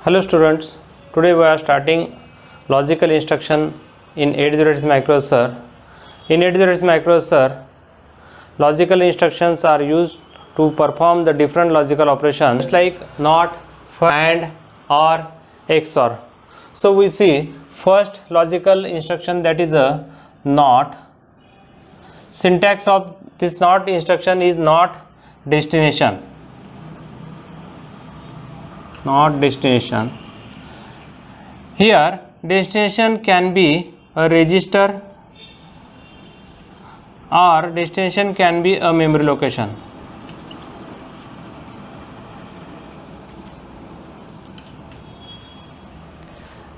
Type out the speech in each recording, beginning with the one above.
Hello students, today we are starting logical instruction in 8086 microprocessor. In 8086 microprocessor, logical instructions are used to perform the different logical operations like NOT, AND, OR, XOR. So we see first logical instruction, that is a NOT. Syntax of this NOT instruction is not destination. Not destination. Here destination can be a register or destination can be a memory location.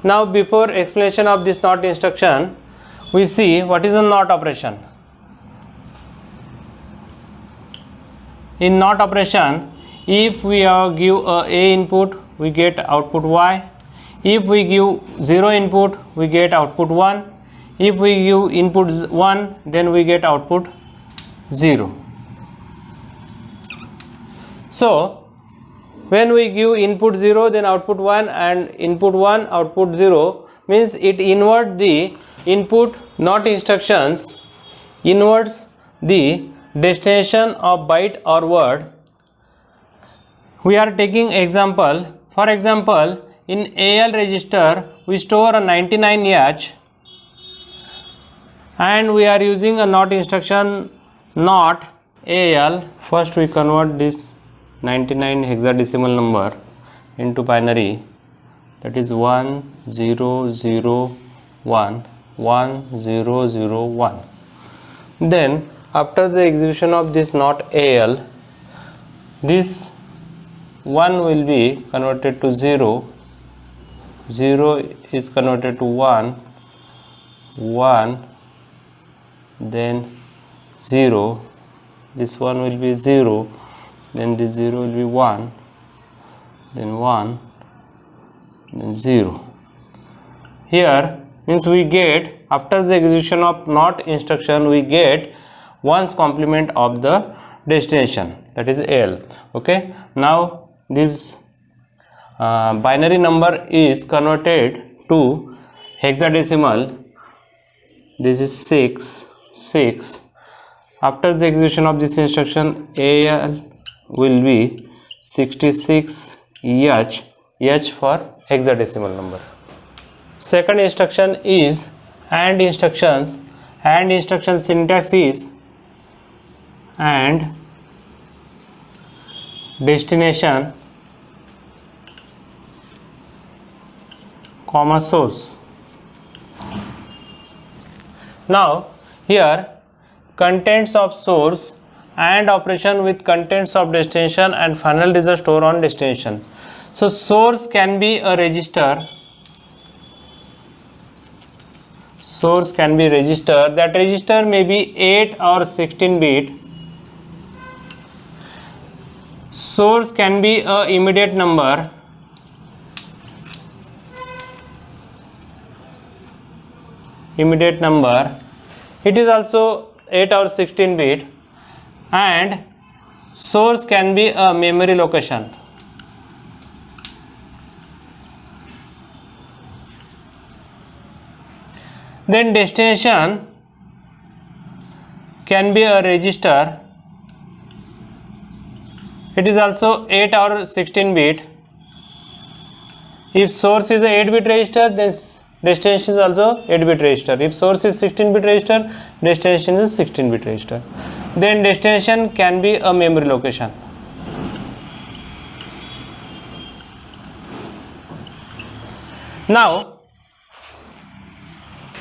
Now before explanation of this NOT instruction, we see what is a NOT operation. In NOT operation, if we give a input, we get output y. If we give 0 input, we get output 1. If we give input 1, then we get output 0. So when we give input 0, then output 1, and input 1, output 0, means it invert the input NOT instructions, inverts the destination of byte or word. We are taking example. For example, in AL register we store a 99H and we are using a NOT instruction NOT AL. First we convert this 99 hexadecimal number into binary, that is 1001 1001. Then after the execution of this NOT AL, this 1 will be converted to 0, 0 is converted to 1, 1, then 0, this 1 will be 0, then this 0 will be 1, then 1, then 0. Here means we get, after the execution of NOT instruction, we get 1's complement of the destination, that is L. Okay, now this binary number is converted to hexadecimal. This is 6. After the execution of this instruction, AL will be 66 H for hexadecimal number. Second instruction is AND instructions. AND instruction syntax is AND destination comma source. Now here contents of source and operation with contents of destination and final result store on destination. So source can be a register. Source can be register. That register may be 8 or 16 bit. Source can be a immediate number. Immediate number. It is also 8 or 16 bit, and source can be a memory location. Then destination can be a register. It is also 8 or 16 bit. If source is a 8-bit register, then destination is also 8-bit register. If source is 16-bit register, destination is 16-bit register. Then destination can be a memory location. Now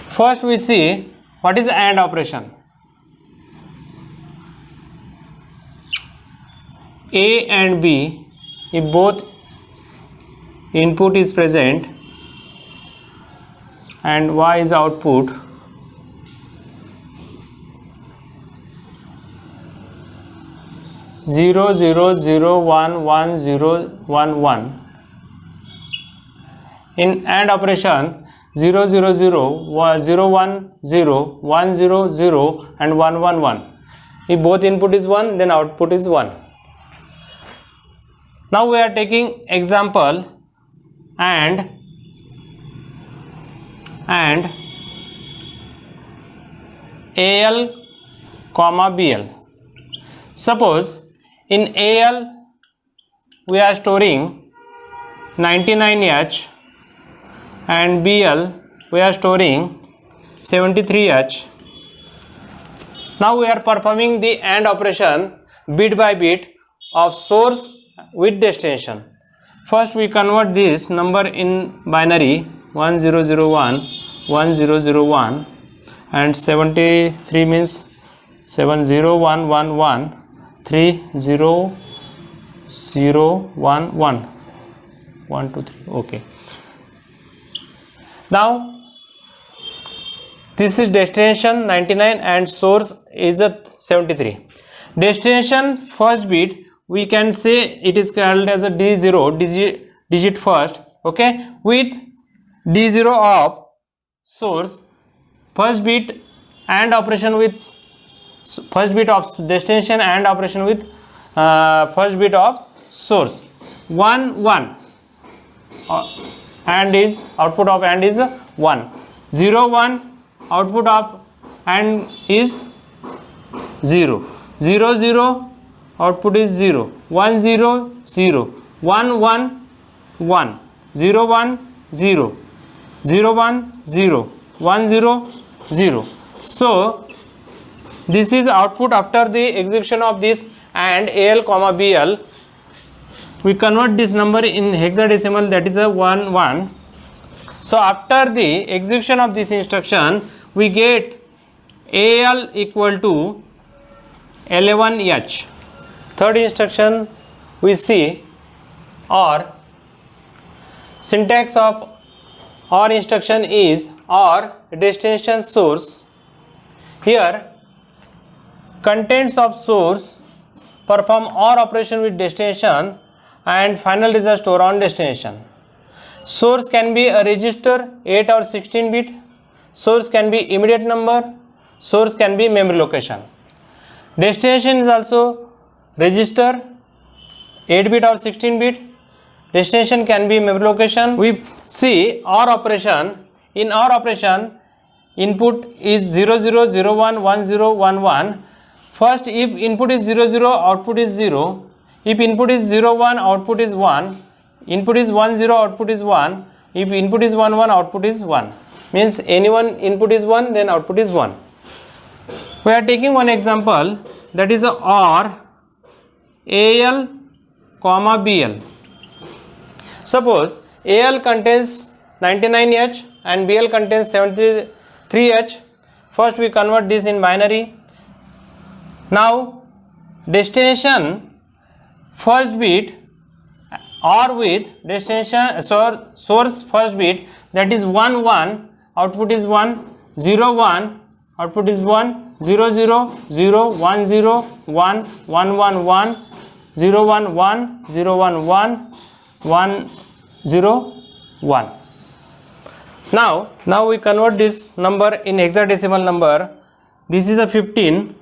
first we see what is AND operation. A and B, if both input is present and Y is output, zero zero zero 1 1 0 1 1. In AND operation, 0 0 0 0 1 0 1 0 0 and 1 1 1. If both input is 1, then output is 1. Now we are taking example and AL comma BL. Suppose in AL we are storing 99H and BL we are storing 73H. Now we are performing the AND operation bit by bit of source with destination. First we convert this number in binary 1001 1001 and 73 means 70111 30011 1 2 3. Okay, now this is destination 99 and source is a 73. Destination first bit we can say it is called as a D0 digit first. Okay, with D0 of source, first bit and operation with first bit of destination and operation with first bit of source. 1 1 and is output of AND is 1. 0 1 output of AND is 0. 0 0 output is 0. 1 0 0 1 1 1 0 1 0 0 1 0 1 0 0. So this is output after the execution of this and AL comma BL. We convert this number in hexadecimal, that is a 1 1. So after the execution of this instruction we get AL equal to 11H. Third instruction we see OR. Syntax of OR instruction is OR destination source. Here contents of source perform OR operation with destination and final result store on destination. Source can be a register 8 or 16 bit. Source can be immediate number. Source can be memory location. Destination is also register 8 bit or 16 bit. Destination can be memory location. We see OR operation. In OR operation input is 0 0 0 1 1 0 1 1. First, if input is 0 0 output is 0. If input is 0 1 output is 1. Input is 1 0 output is 1. If input is 1 1 output is 1. Means any one input is 1 then output is 1. We are taking one example, that is a OR AL comma BL. Suppose AL contains 99H and BL contains 73H. First we convert this in binary. Now destination first bit OR with destination source first bit, that is 1 1 output is 1, 0 1 output is 1, 0 0 0 1 0 1 1 1 1 0 1 1 0 1 1 1 0 1. Now we convert this number in hexadecimal number. This is a 15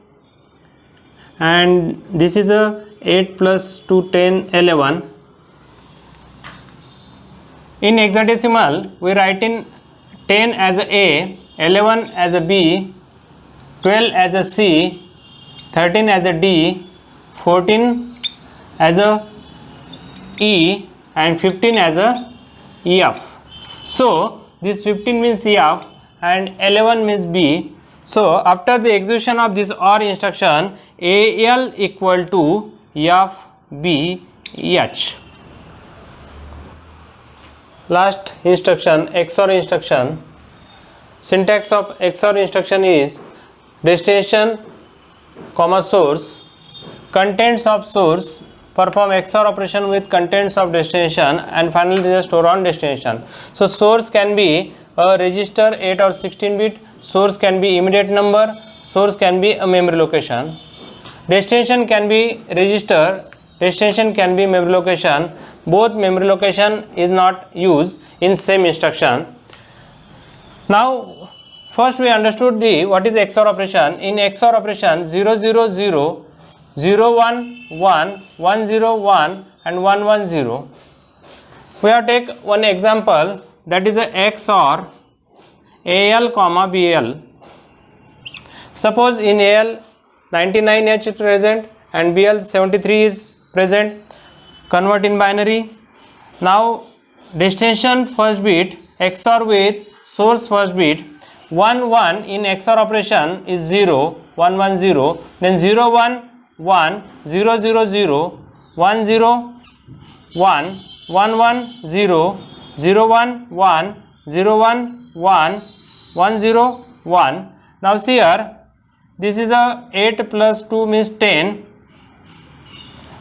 and this is a 8 plus 2 10 11. In hexadecimal we write in 10 as a A, 11 as a B, 12 as a C, 13 as a D, 14 as a E and 15 as a EF. So this 15 means EF and 11 means B. So after the execution of this OR instruction, AL equal to F B H. Last instruction, XOR instruction. Syntax of XOR instruction is destination comma source. Contents of source perform XOR operation with contents of destination and finally result store on destination. So source can be a register 8 or 16 bit. Source can be immediate number. Source can be a memory location. Destination can be register. Destination can be memory location. Both memory location is not used in same instruction. Now first we understood the what is XOR operation. In XOR operation 0 0 0 0 1 1 1 0 1 and 1 1 0. We have take one example, that is a XOR AL comma BL. Suppose in AL 99H is present and BL 73 is present. Convert in binary. Now destination first bit XOR with source first bit. 1 1 in XOR operation is 0, 1 1 0, then 0 1 1, 0 0 0, 1 0 1, 1 1 0, 0 1 1, 0 1 1, 1 0 1. Now see here, this is a 8 plus 2 means 10,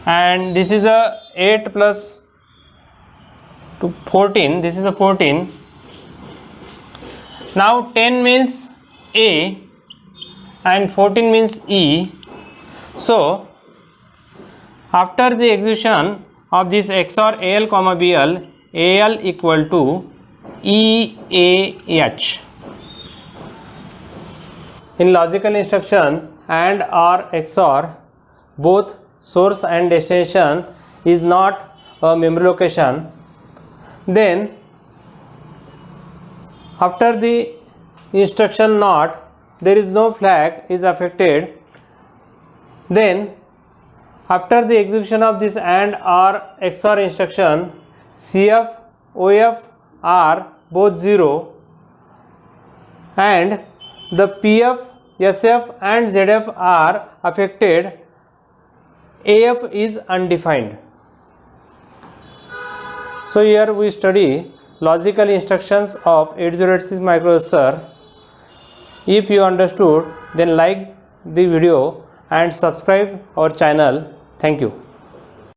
and this is a 8 plus 2 14, this is a 14. Now 10 means A and 14 means E. So after the execution of this XOR AL comma BL, AL equal to EAH. In logical instruction AND OR XOR, both source and destination is not a memory location. Then after the instruction NOT, there is no flag is affected. Then after the execution of this AND OR XOR instruction, CF, OF are both 0 and the PF, SF and ZF are affected. AF is undefined. So here we study logical instructions of 8086 microprocessor. If you understood, then like the video and subscribe our channel. Thank you.